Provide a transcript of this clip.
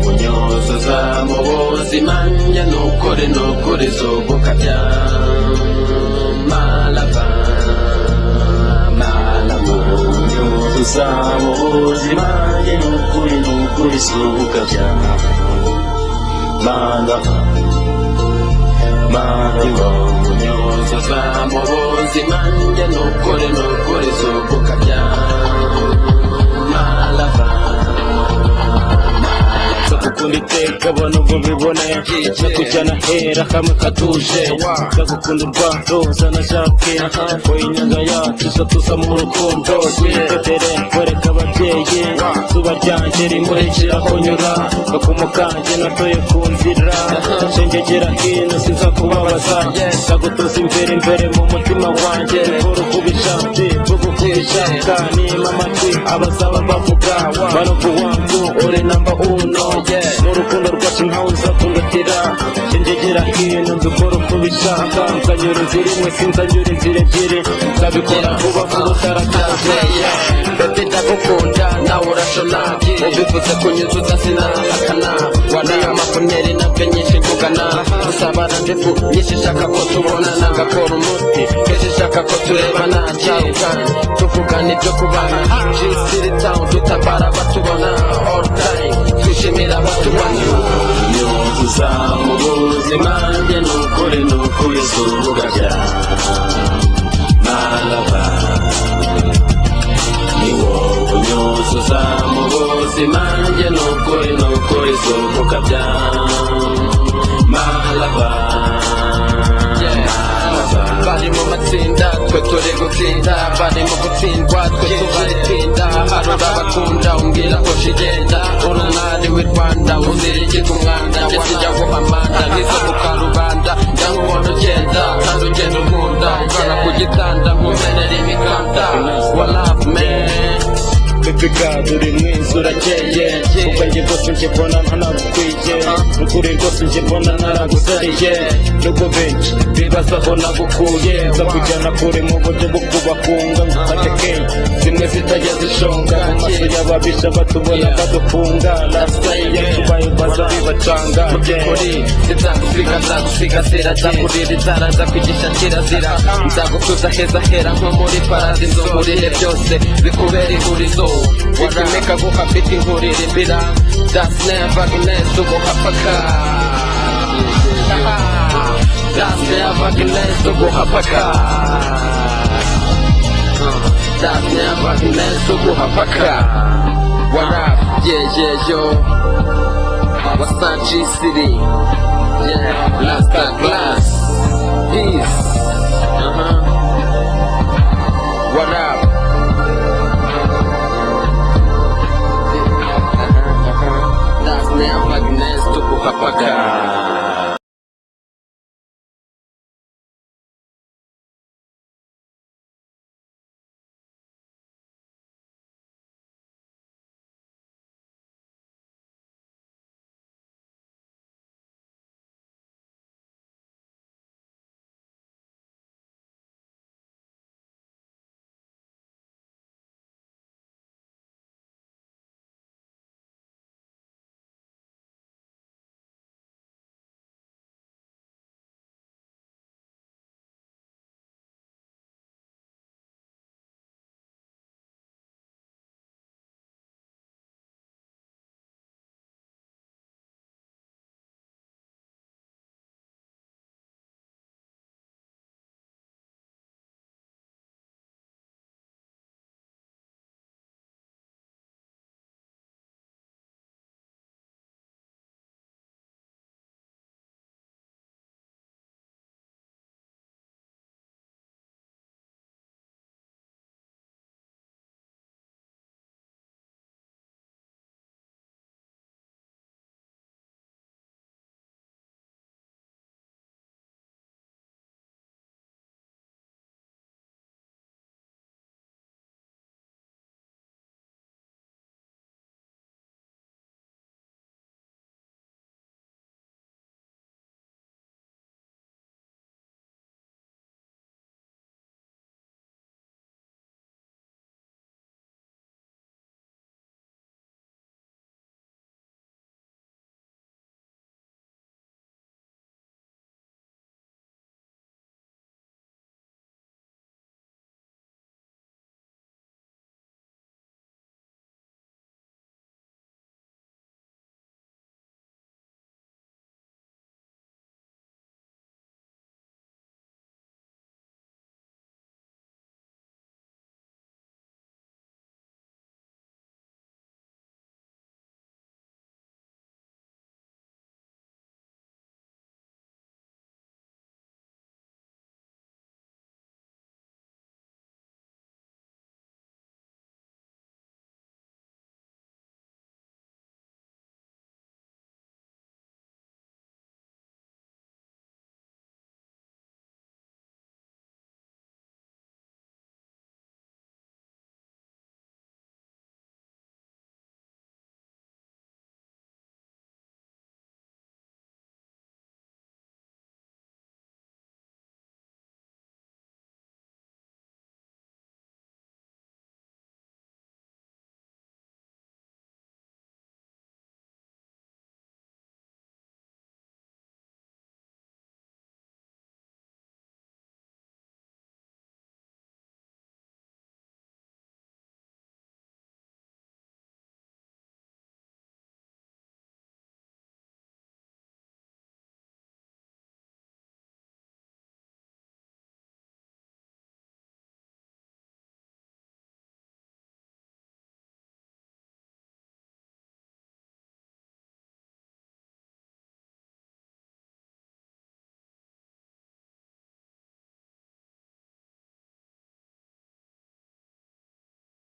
Unyoza mu buzima njye nukore zobuka bya malava unyoza mu buzima njye nukore zobuka bya malava unyoza mu buzima njye nukore zobuka bya malava Gukunda iteka abantu ngo bibone kujyana hera kamwe katuje ndagukunda urwandoza na Jacques ko inyaga yacu zo tuza mu rukundo twitetere kwereka ababyeyi zuba ryanjye rimurikira kunyura gakumo kanjye natoye ku nzira shengegera hino sinza kubabaza ndagutuza imbere mu mutima wanjye urukubishatse bugukubishaka nima amatwi abazaba bavuga baruku wangu uri namba uno Murukundo rwacu ntawe uzakungatira Shengegera hino dukora uko bishaka Nzanyura inzira imwe sinzanyura inzira ebyiri Nzabikora vuba vuba utarakaraje Baby ndagukunda nawe urashona Ubivuze kunyuzuza sinahakana Wariye amafuneri nabyo nyinshi mvugana Gusabana ndefu nyinshi shaka ko tubonana Ngakora umuti kenshi shaka ko turebana Cyarukana tuvugana ibyo kubana G-City Town dutabara batubona All time twishimira batubona Unyoza mu buzima njye nukore zobuka bya malava Unyoza mu buzima njye nukore zobuka bya malava Bari mu matsinda twe turi gutsinda Bari mu gutsindwa twe tubaritsinda Harura bakunda umbwira ko shigenda Urunari w'i Rwanda uziriki ku mwanda Yesijya guhamanda nkizo ku karubanda Njyangu ubona ugenda kandi ugenda unkunda Ugana ku gitanda nkumenera imikanda What love man Baby God uri mwiza urakeye Kuko njye rwose njye mbona ntanagukwiye Nukuri rwose njye mbona ntaragusariye Nubwo benshi bibaza aho nagukuye Nza kujyana kure mu buryo bwo kubakunga Ngufate kenye zimwe zitajya zishonga Mu maso y'ababisha batubona badufunga Lifestyle yacu bayibaza bibacanga Mu by'ukuri nzagusigasira Nzakurira nzakwigisha kirazira Nzagutuza heza hera nko muri paradizo Murire byose bikubera ihurizo Wakimeka guha biti nkuririmbira That's never gonna guha paka That's never gonna guha paka That's never gonna guha paka What up? Yeah, yo What's up, G-City? Yeah, last class Peace What up? That's never gonna guha paka